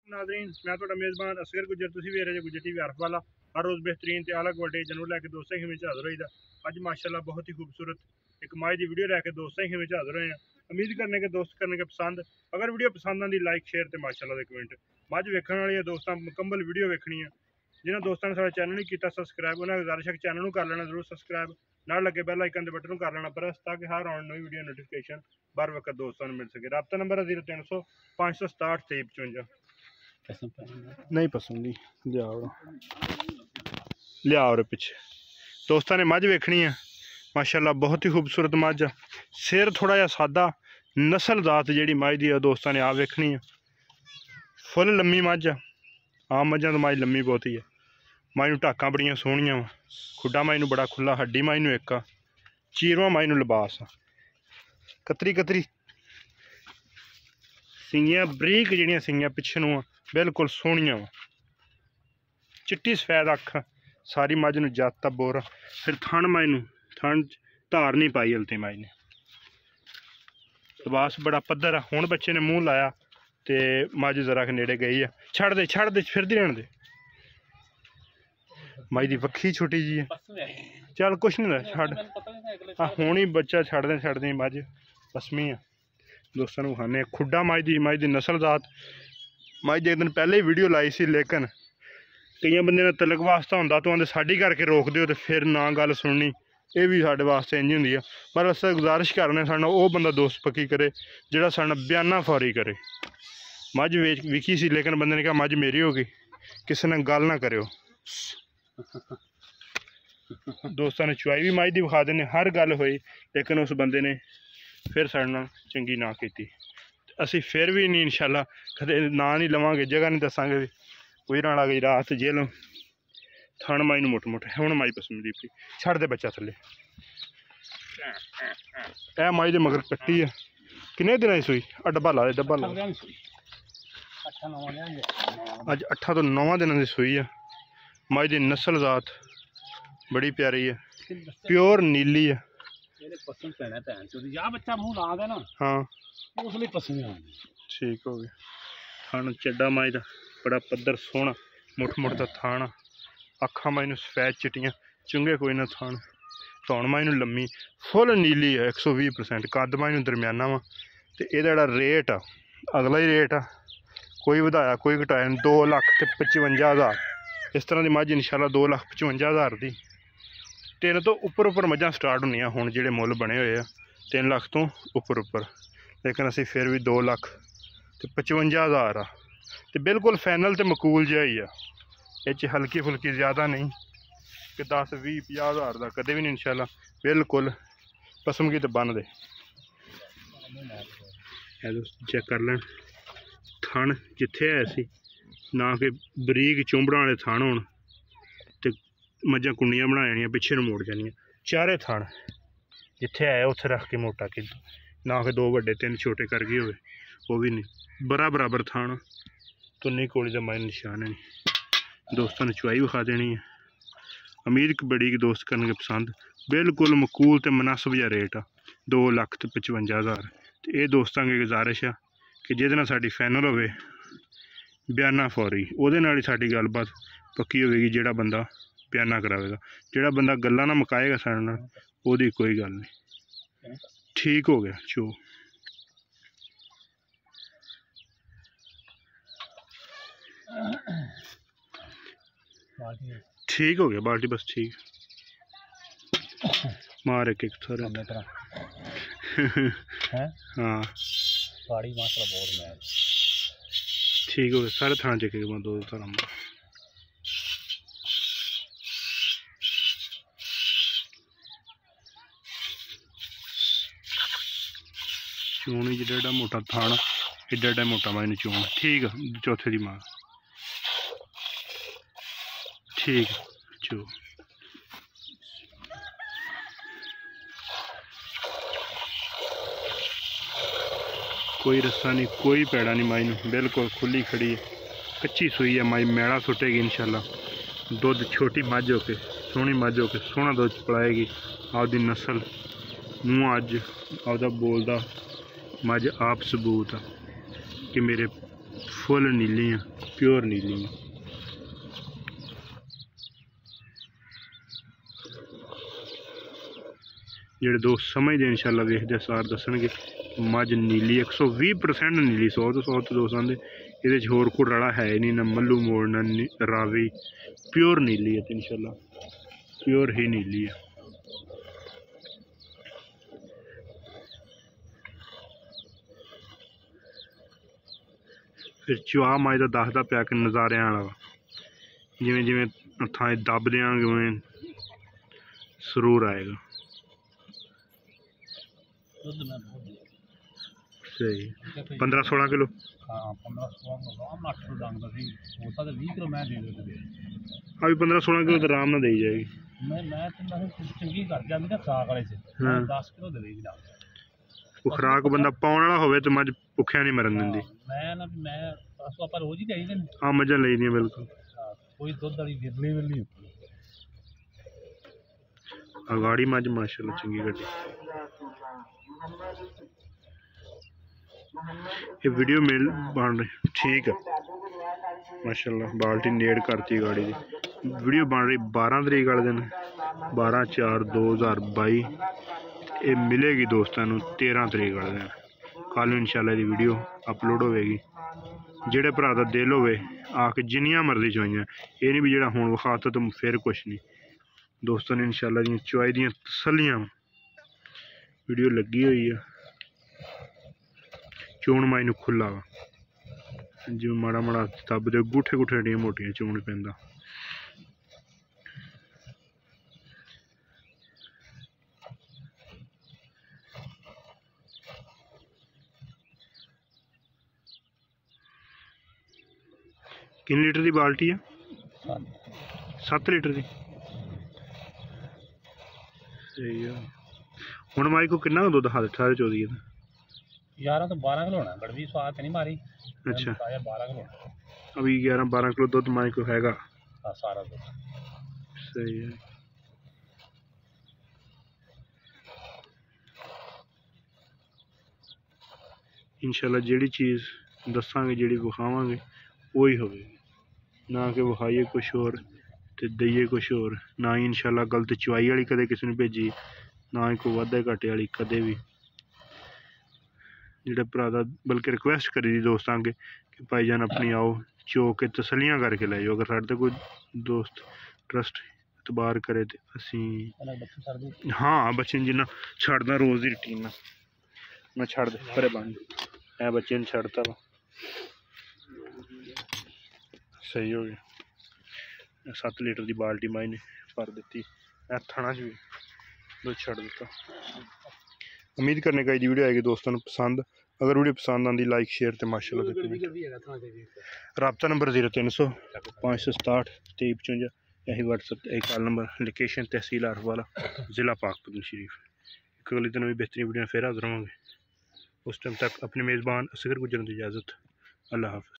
नाज़रीन मैं तो मेज़बान असगर गुजर तुसीं वेख रहे गुजर टीवी अर्फ वाला हर रोज़ बेहतरीन ते आला क्वालिटी जानवर लैके दोस्तों ही हाजिर होईदा। अज माशाल्लाह बहुत ही खूबसूरत एक माई की वीडियो लैके दोस्तों ही हाजिर होए हैं। उम्मीद करने के दोस्त करने के पसंद अगर वीडियो पसंद आती लाइक शेयर तो माशाल्लाह दे कमेंट मझ वेखण वाली दोस्तों मुकम्मल वीडियो वेखनी है। जिन्होंने दोस्तों ने साडा चैनल नहीं किया सबसक्राइब उन्हें गुजारिश है चैनल कर लेना जरूर सबसक्राइब ना लगे बैल आइकन के बटन कर लेना प्रेस ताकि हर आने नई वीडियो नोटिफिकेशन बर वक्त दोस्तों मिल सके। रब्ता नंबर है 0300 567 2355 नहीं पसंद लिया और पिछे दोस्तों ने मझ वेखनी है माशाल्लाह बहुत ही खूबसूरत मझ सिर थोड़ा जहा सादा नस्ल जात जी मझ दी दोस्तों ने आप वेखनी है। फुल लम्मी मझ आम मझा तो मझ लम्मी बहुत ही है। मझ नूं टाकां बड़ियां सोहणियां वा खुड्डा मझ नूं बड़ा खुला हड्डी मझ नूं एक चीरवा मझ नूं लिबास कतरी कतरी सींगियां बरीक जिहड़ियां सींगियां पिछे नूं बिल्कुल सोहणियां वा चिट्टी सफेद अख सारी मझ नूं जाता बोर फिर थण मझ नूं थण धार नहीं पाई हल्ती मझ ने लिबास बड़ा पद्धर है। हुण बच्चे ने मूँह लाया तो मझ जरा नेड़े गई है छड़ दे फिरदी रहने दे मझ की वक्खी छोटी जी है चल कुछ नहीं छड़ हुण ही बच्चा छड़दे मझ पसमी है दोस्तों को खाने खुड्डा मझ की नस्ल जात मझ एक दिन पहले ही वीडियो लाई सी लेकिन कई बंदे ने तिलक वास्ता होंदा तो आंदे साडी करके रोक दिओ तो फिर ना गल सुननी ये भी साडे वास्ते इंज हुंदी है। पर अस गुजारिश करने साडा वो बंदा दोस्त पक्की करे जिहड़ा साडा बयाना फौरी करे। मझ विकी सी लेकिन बंदे ने कहा मझ मेरी हो गई किसी ने गल ना करो। दोस्तों ने चुआई भी मझ की विखा देने हर गल हुई लेकिन उस बंदे ने फिर साडे नाल चंगी ना की। असी फिर भी नहीं इंशाल्लाह कदे ना नहीं लवांगे जगह नहीं दसांगे भी कोई राणा गई रात जेल थण मझ नूं मुठ मुठ हुण मझ पसंदी पी छड़ दे बच्चा थले ए मझ दे मगर कट्टी है किन्ने दिन सूई डब्बा ला दे डब्बा ला अज 8 तो 9 दिन की सूई है। मझ की नस्ल जात बड़ी प्यारी है प्योर नीली है। हाँ ठीक हो गया। थण चड्डा मझ का बड़ा पद्धर सोहना मुठ मुठ का थान अखा मझ नूं सफेद चिट्टियां चुंगे कोई ना थान धौन मझ नूं लम्मी फुल नीली है 120% कद मझ नूं दरम्याना वा तो यदा रेट आ अगला ही रेट आ कोई वधाया कोई घटाया 2,55,000 इस तरह की मझ इंशाल्लाह 2,55,000 की 3 तो उपर मझां स्टार्ट होंदियां हुण जिहड़े मुल बने हुए 3 लाख तो उपर लेकिन असी फिर भी 2,55,000 आ तो बिल्कुल फैनल तो मकूल जिहा ही आ ये हल्की फुल्की ज़्यादा नहीं कि 10-20-50,000 का कदे भी नहीं इंशाल्लाह बिल्कुल पसम की तो बन दे चेक कर लें थण जिथे है सी ना कि बरीक चुंबड़ा वाले थण होण ते मझां कुंडियां बना जानियां पिछे नूं मोड़ जानियां चारे थण जिथे है उत्थे रख के मोटा कि ना कि 2 वड्डे 3 छोटे कर गए होवे वो भी नहीं बराबर थण तो नहीं कोली का माय निशान है नहीं। दोस्तों ने चुआई विखा देनी है। उम्मीद बड़ी कि दोस्त करने पसंद बिल्कुल मकूल तो मुनासिब जिहा रेट आ 2,55,000 तो ये दोस्तों की गुजारिश है कि जिहदे नाल साडी फैनल होवे बयाना फौरी उहदे नाल ही साडी गलबात पक्की होवेगी। जिहड़ा बंदा बयाना करावेगा जिहड़ा बंदा गल्लां ना मुकाएगा साडे नाल ओहदी कोई गल नहीं। ठीक हो गया चो ठीक हो गया बाल्टी बस ठीक मार एक थोड़ा हाँ ठीक हो गया सारे थाना चेक 2 थाना चून ही एडा मोटा थाना एडा मोटा मायने चून ठीक है चौथे की मार ठीक चो कोई रस्सा नहीं कोई पैड़ा नहीं माई नूं बिल्कुल खुली खड़ी है कच्ची सूई है माई मैड़ा सुटेगी इंशाल्लाह दुध छोटी मझ होके सोहनी मझ होके सोहना दुध पलाएगी आपकी नस्ल मूँह अज आपदा बोलदा मझ आप सबूत आ कि मेरे फुल नीलियां, प्योर नीलियां। जेडे दोस्त समझते इंशाल्लाह वेखदे सार दसणगे मझ नीली 120% नीली, 100 तो 100 तो दोस्त आंदे ये होर कोई रड़ा है ही नहीं, ना मल्लू मोड़ ना रावी, प्योर नीली है इंशाल्लाह, प्योर ही नीली है। फिर चुआ माई का दसदा पिया कि नज़ारे आला जिमें जिमें थां दब देंगे उमें सरूर आएगा। सही 15-16 किलो। अभी 15-16 किलो तो आराम ना दे जाएगी। वो खुराक बंदा पाने वाला होवे तो मझ भुखिया नहीं मरन देंदी। हाँ मझां लई दियां बिल्कुल। अगाड़ी मझ माशाल्लाह चंगी कटी। ये वीडियो मेल बन रही ठीक है माशाल्लाह, बाल्टी नेड़ करती गाड़ी की। वीडियो बन रही 12 तरीक वाले दिन, 12/4/2022। ये मिलेगी दोस्तों 13 तरीक वाले दिन। कल इंशाल्लाह दी वीडियो अपलोड होगी। जेड़े भरा दा दिल होवे आके जिन्नियां मर्जी चुआइयां, ये नहीं भी जेड़ा हुण विखाता तो फिर कुछ नहीं। दोस्तों ने इंशाल्लाह दी चुआई दियां तसल्लियां वीडियो लगी हुई है। चोण माई नूं खुला वा, जिवें माड़ा माड़ा तब दे गुठे गुठे एडियां मोटियां चोण पैंदा। किन्ने लीटर की बाल्टी है? 7 लीटर की। सही है। हुण माई को कितना दुद्ध हा 18-24 का? 11 तो 12 किलो होना, गड़वी स्वाद नहीं मारी। अच्छा 12 किलो अभी 11-12 किलो दुद्ध माई को हैगा। सारा दुद्ध। सही है। इंशाल्लाह जेड़ी चीज़ दसांगे जेड़ी विखावांगे वही होगी, ना कि विखाइए कुछ और ते दईए कुछ और। ना ही इंशाल्लाह गलत चुआई वाली कदे किसी ने भेजी, ना ही कोई वाधे घाटे वाली कदे भी। जेड़ा भरा दा बल्कि रिक्वेस्ट करी दी दोस्तां अगे कि भाईजान अपनी आओ चो के तसलियां करके लै जाओ। अगर साढ़े कोई दोस्त ट्रस्ट एतबार करे तो असी हाँ बच्चे जिन्ना छड़दा रोज़ की रूटीन ना छड़ दे परे बन ए बच्चे ने छड़ता वा। सही हो गया। 7 लीटर की बाल्टी माई ने भर दी, थणा च भी दुद्ध छड़ दिता। उम्मीद करने का वीडियो आएगी दोस्तों को पसंद। अगर वीडियो पसंद आती लाइक शेयर तो माशाल्लाह। रबता नंबर 0300 567 2355, यही व्हाट्सएप एक कॉल नंबर। लोकेशन तहसील आरफवाला, ज़िला पाकपतन शरीफ। एक अगली दिन भी बेहतरीन वीडियो फिर हाजिर होंगे। उस टाइम तक अपने मेज़बान असगर गुजरन की इजाज़त। अल्लाह हाफ़िज़।